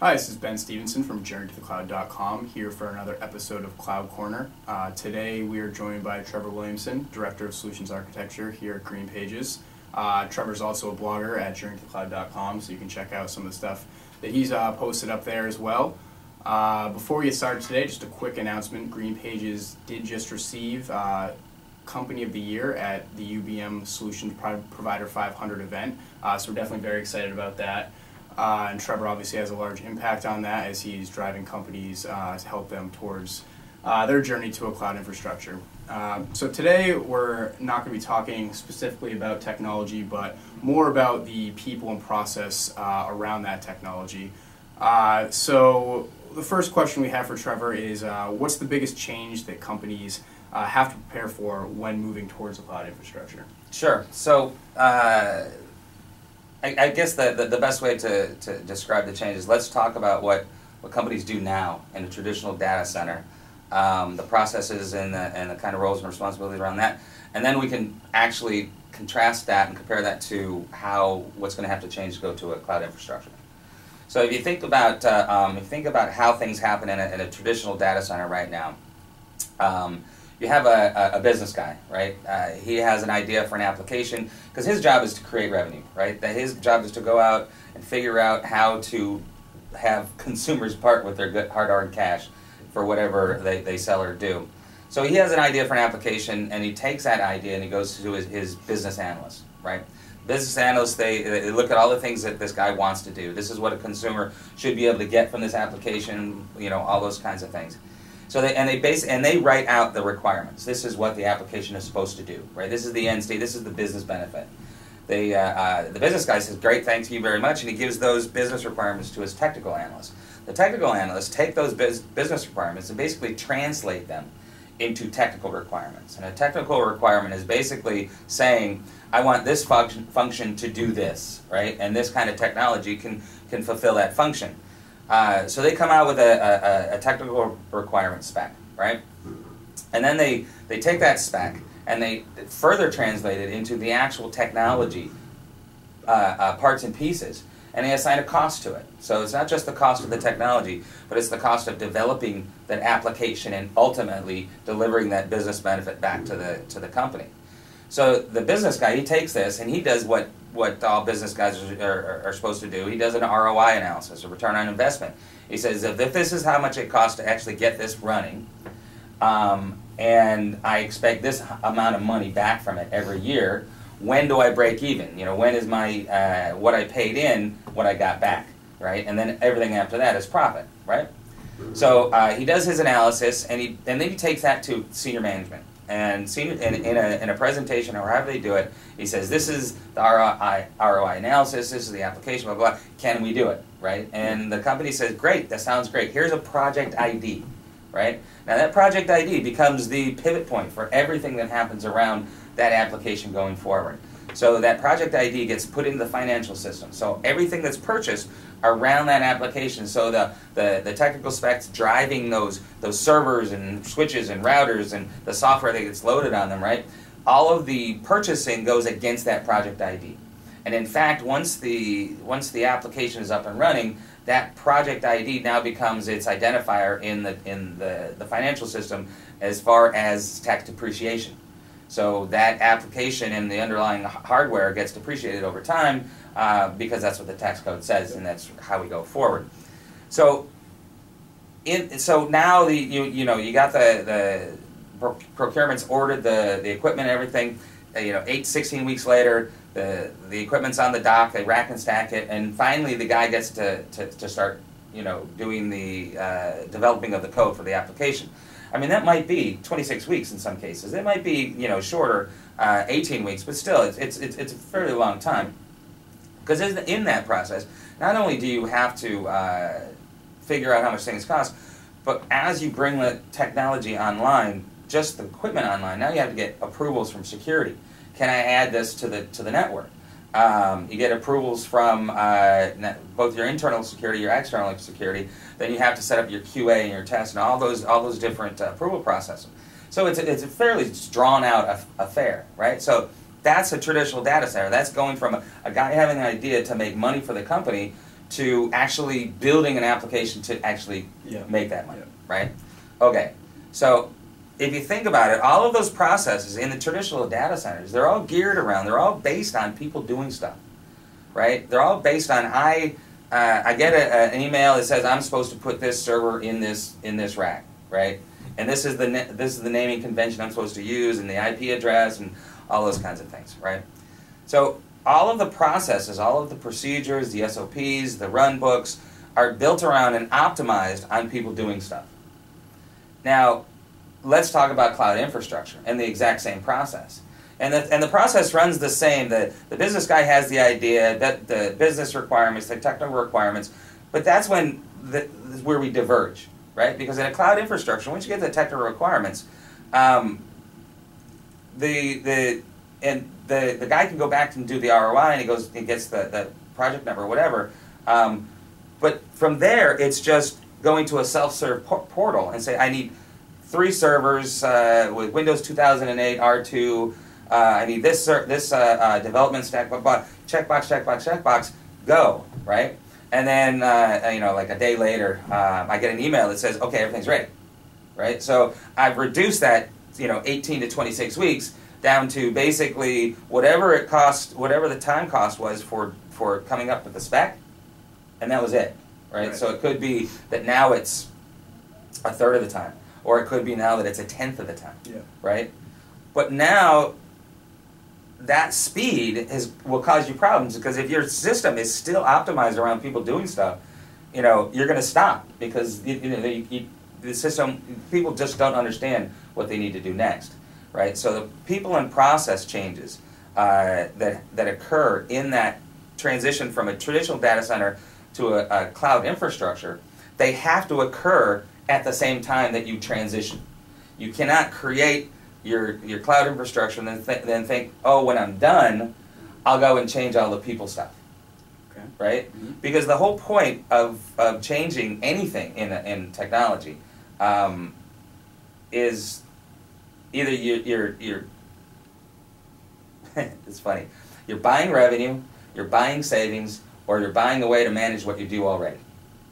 Hi, this is Ben Stevenson from JourneyToTheCloud.com here for another episode of Cloud Corner. Today we are joined by Trevor Williamson, Director of Solutions Architecture here at Green Pages. Trevor's also a blogger at JourneyToTheCloud.com, so you can check out some of the stuff that he's posted up there as well. Before we get started today, just a quick announcement. Green Pages did just receive Company of the Year at the UBM Solutions Provider 500 event, so we're definitely very excited about that. And Trevor obviously has a large impact on that as he's driving companies to help them towards their journey to a cloud infrastructure. So today we're not going to be talking specifically about technology, but more about the people and process around that technology. So the first question we have for Trevor is, what's the biggest change that companies have to prepare for when moving towards a cloud infrastructure? Sure. So I guess the best way to describe the change is let's talk about what companies do now in a traditional data center, the processes and the kind of roles and responsibilities around that, and then we can actually contrast that and compare that to what's going to have to change to go to a cloud infrastructure. So if you think about how things happen in a traditional data center right now. You have a business guy, right? He has an idea for an application because his job is to create revenue, right? His job is to go out and figure out how to have consumers part with their good hard-earned cash for whatever they sell or do. So he has an idea for an application, and he takes that idea and he goes to his business analyst, right? Business analysts, they look at all the things that this guy wants to do. This is what a consumer should be able to get from this application, you know, all those kinds of things. So they write out the requirements. This is what the application is supposed to do, right? This is the end state. This is the business benefit. The business guy says, "Great, thank you very much," and he gives those business requirements to his technical analyst. The technical analysts take those business requirements and basically translate them into technical requirements. And a technical requirement is basically saying, "I want this function to do this," right? And this kind of technology can fulfill that function. So they come out with a technical requirement spec, right? And then they take that spec and they further translate it into the actual technology parts and pieces, and they assign a cost to it. So it's not just the cost of the technology, but it's the cost of developing that application and ultimately delivering that business benefit back to the company. So the business guy, he takes this and he does what all business guys are supposed to do. He does an ROI analysis, a return on investment. He says, if this is how much it costs to actually get this running, and I expect this amount of money back from it every year, when do I break even? You know, when is my what I paid in, what I got back, right? And then everything after that is profit, right? So he does his analysis, and then he takes that to senior management. And in a presentation or however they do it, he says, "This is the ROI analysis, this is the application, blah, blah, blah. Can we do it?" Right? And the company says, "Great, that sounds great. Here's a project ID." Right? Now that project ID becomes the pivot point for everything that happens around that application going forward. So that project ID gets put into the financial system. So everything that's purchased around that application, so the technical specs driving those servers and switches and routers and the software that gets loaded on them, right? All of the purchasing goes against that project ID. And in fact, once the application is up and running, that project ID now becomes its identifier in the financial system as far as tax depreciation. So that application and the underlying hardware gets depreciated over time because that's what the tax code says, and that's how we go forward. So now you got the procurement's ordered the equipment and everything. 16 weeks later, the equipment's on the dock. They rack and stack it, and finally the guy gets to start doing the developing of the code for the application. I mean, that might be 26 weeks in some cases. It might be shorter, 18 weeks, but still, it's a fairly long time. Because in that process, not only do you have to figure out how much things cost, but as you bring the technology online, just the equipment online, now you have to get approvals from security. Can I add this to the network? You get approvals from both your internal security, your external security. Then you have to set up your QA and your test and all those different approval processes. So it's a fairly drawn out affair, right? So that's a traditional data center. That's going from a guy having an idea to make money for the company to actually building an application to actually make that money, right? Okay, so if you think about it, all of those processes in the traditional data centers, they're all geared around, they're all based on people doing stuff, right? They're all based on, I get an email that says I'm supposed to put this server in this rack, right? And this is the naming convention I'm supposed to use, and the IP address, and all those kinds of things, right? So all of the processes, all of the procedures, the SOPs, the run books are built around and optimized on people doing stuff. Now, let's talk about cloud infrastructure and the exact same process. And the process runs the same. The business guy has the idea, that the business requirements, the technical requirements, but that's when where we diverge, right? Because in a cloud infrastructure, once you get the technical requirements, the guy can go back and do the ROI, and he gets the project number or whatever. But from there, it's just going to a self-serve portal and say, I need 3 servers with Windows 2008 R2. I need this development stack. Checkbox. Go, right? And then like a day later, I get an email that says, okay, everything's ready, right? So I've reduced that 18 to 26 weeks down to basically whatever it cost, whatever the time cost was for coming up with the spec, and that was it, right? So it could be that now it's a third of the time, or it could be now that it's a tenth of the time, right? But now that speed will cause you problems, because if your system is still optimized around people doing stuff, you're going to stop, because the system, people just don't understand what they need to do next. Right, so the people and process changes that occur in that transition from a traditional data center to a cloud infrastructure, they have to occur at the same time that you transition. You cannot create your cloud infrastructure and then think, oh, when I'm done, I'll go and change all the people stuff. Okay. Right? Mm-hmm. Because the whole point of changing anything in technology is either you're it's funny, you're buying revenue, you're buying savings, or you're buying a way to manage what you do already,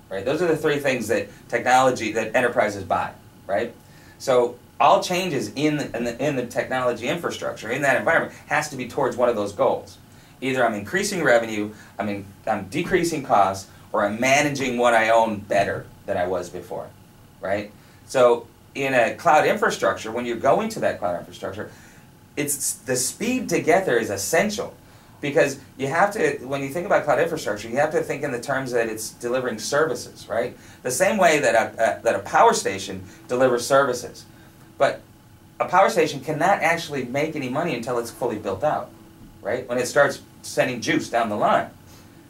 right? Those are the 3 things that that enterprises buy, right? So all changes in the technology infrastructure, in that environment, has to be towards one of those goals. Either I'm increasing revenue, I'm decreasing costs, or I'm managing what I own better than I was before, right? So in a cloud infrastructure, when you're going to that cloud infrastructure, it's the speed to get there is essential, because you have to, when you think about cloud infrastructure, you have to think in the terms that it's delivering services, right? The same way that a power station delivers services, but a power station cannot actually make any money until it's fully built out, right? When it starts sending juice down the line.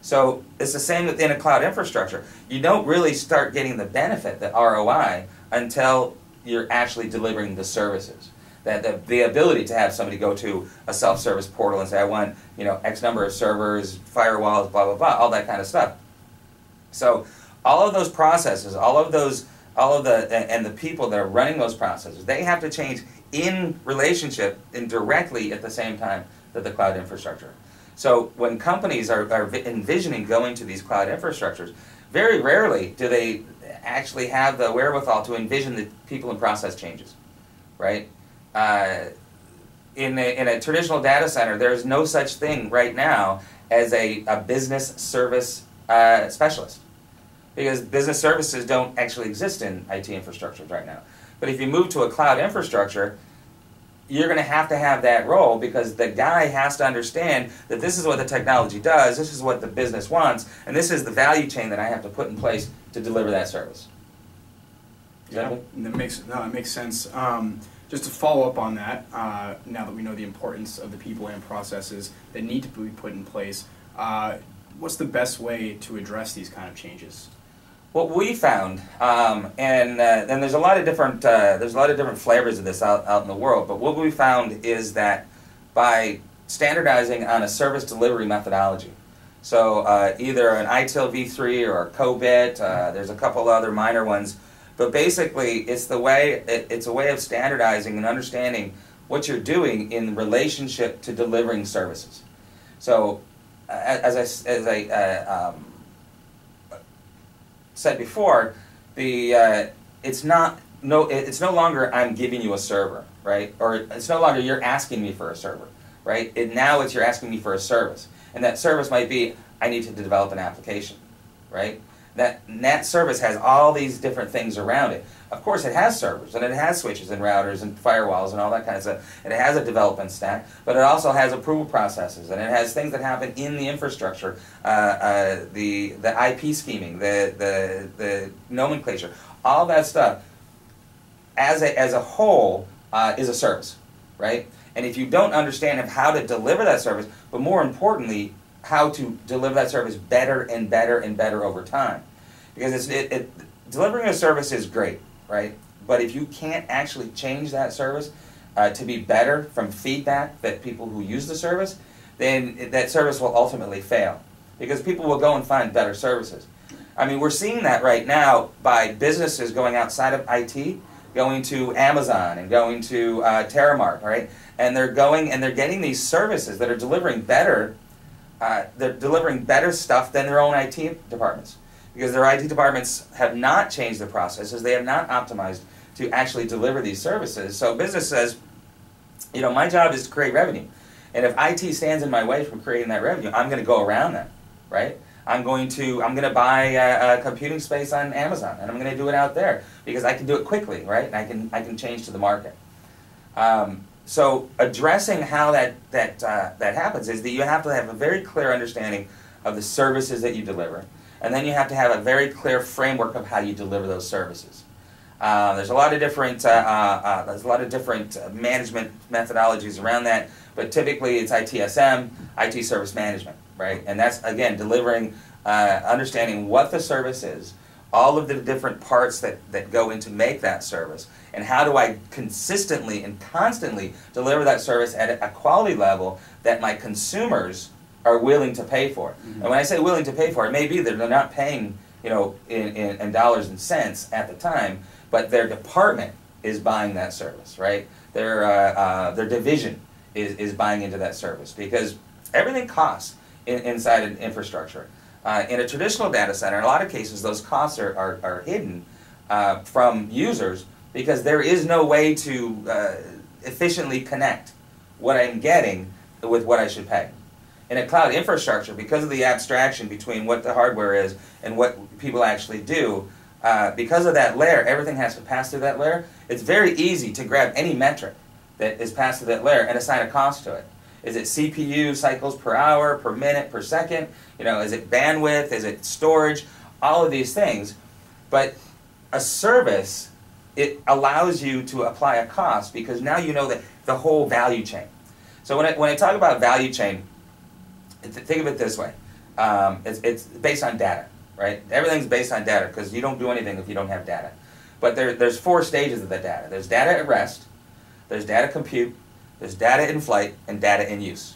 So it's the same within a cloud infrastructure. You don't really start getting the benefit, the ROI, until you're actually delivering the services. That the ability to have somebody go to a self-service portal and say, I want X number of servers, firewalls, blah blah blah, all that kind of stuff. So all of those processes, all of the people that are running those processes, they have to change in relationship and directly at the same time that the cloud infrastructure. So when companies are envisioning going to these cloud infrastructures, very rarely do they actually have the wherewithal to envision the people and process changes, right? In a traditional data center, there's no such thing right now as a business service specialist, because business services don't actually exist in IT infrastructures right now. But if you move to a cloud infrastructure, you're going to have that role, because the guy has to understand that this is what the technology does, this is what the business wants, and this is the value chain that I have to put in place to deliver that service. Yeah, that makes sense. Just to follow up on that, now that we know the importance of the people and processes that need to be put in place, what's the best way to address these kind of changes? What we found, and there's a lot of different flavors of this out in the world, but what we found is that by standardizing on a service delivery methodology, so either an ITIL v3 or a COBIT, there's a couple other minor ones, but basically it's a way of standardizing and understanding what you're doing in relationship to delivering services. So as I said before, it's no longer I'm giving you a server, right? Or it's no longer you're asking me for a server, right? Now it's you're asking me for a service, and that service might be I need to develop an application, right? That service has all these different things around it. Of course, it has servers, and it has switches and routers and firewalls and all that kind of stuff. And it has a development stack, but it also has approval processes, and it has things that happen in the infrastructure, the IP scheming, the nomenclature, all that stuff. As a whole, is a service, right? And if you don't understand how to deliver that service, but more importantly, how to deliver that service better and better and better over time, because delivering a service is great, right? But if you can't actually change that service to be better from feedback that people who use the service, then that service will ultimately fail, because people will go and find better services. I mean, we're seeing that right now by businesses going outside of IT, going to Amazon and going to Terramark, right? And they're going and they're getting these services that are delivering better. They're delivering better stuff than their own IT departments, because their IT departments have not changed their processes. They have not optimized to actually deliver these services. So business says, you know, my job is to create revenue, and if IT stands in my way from creating that revenue, I'm going to go around that, right? I'm going to buy a computing space on Amazon, and I'm going to do it out there because I can do it quickly, right? And I can change to the market. So addressing how that happens is that you have to have a very clear understanding of the services that you deliver, and then you have to have a very clear framework of how you deliver those services. There's a lot of different management methodologies around that, but typically it's ITSM, IT service management, right? And that's again delivering, understanding what the service is, all of the different parts that go into make that service, and how do I consistently and constantly deliver that service at a quality level that my consumers are willing to pay for. Mm-hmm. And when I say willing to pay for, it may be that they're not paying, you know, in dollars and cents at the time, but their department is buying that service, right? Their division is buying into that service, because everything costs inside an infrastructure. In a traditional data center, in a lot of cases, those costs are hidden from users, because there is no way to efficiently connect what I'm getting with what I should pay. In a cloud infrastructure, because of the abstraction between what the hardware is and what people actually do, because of that layer, everything has to pass through that layer. It's very easy to grab any metric that is passed through that layer and assign a cost to it. Is it CPU cycles per hour, per minute, per second? You know, is it bandwidth? Is it storage? All of these things. But a service, it allows you to apply a cost, because now you know that the whole value chain. So when I talk about value chain, think of it this way. It's based on data, right? Everything's based on data, because you don't do anything if you don't have data. But there's 4 stages of the data. There's data at rest, there's data compute, there's data in flight, and data in use,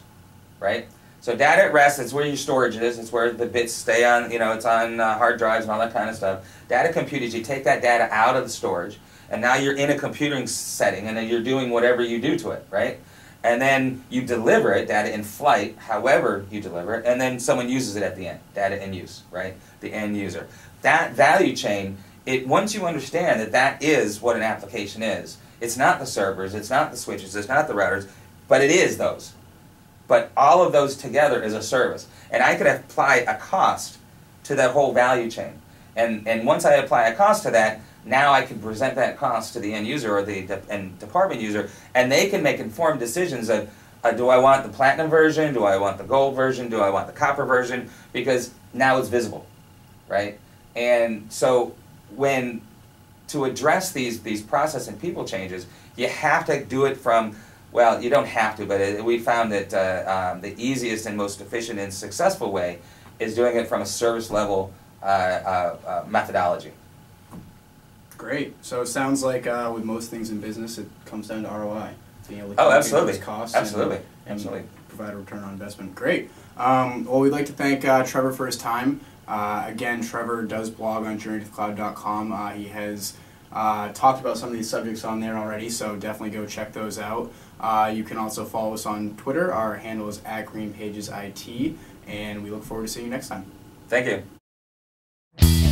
right? So data at rest, it's where your storage is. It's where the bits stay on, you know, it's on hard drives and all that kind of stuff. Data compute is you take that data out of the storage, and now you're in a computing setting, and then you're doing whatever you do to it, right? And then you deliver it, data in flight, however you deliver it, and then someone uses it at the end, data in use, right? The end user. That value chain, once you understand that that is what an application is, it's not the servers, it's not the switches, it's not the routers, but it is those. But all of those together is a service. And I could apply a cost to that whole value chain. And once I apply a cost to that, now I can present that cost to the end user or the department user, and they can make informed decisions of, do I want the platinum version, do I want the gold version, do I want the copper version, because now it's visible, right? And so to address these process and people changes, you have to do it from, well, you don't have to, but we found that the easiest and most efficient and successful way is doing it from a service level methodology. Great. So it sounds like with most things in business, it comes down to ROI. Being able to absolutely. those costs Absolutely. And Absolutely. provide a return on investment. Great. Well, we'd like to thank Trevor for his time. Again, Trevor does blog on journeytothecloud.com. He has talked about some of these subjects on there already, so definitely go check those out. You can also follow us on Twitter. Our handle is @GreenPagesIT, and we look forward to seeing you next time. Thank you.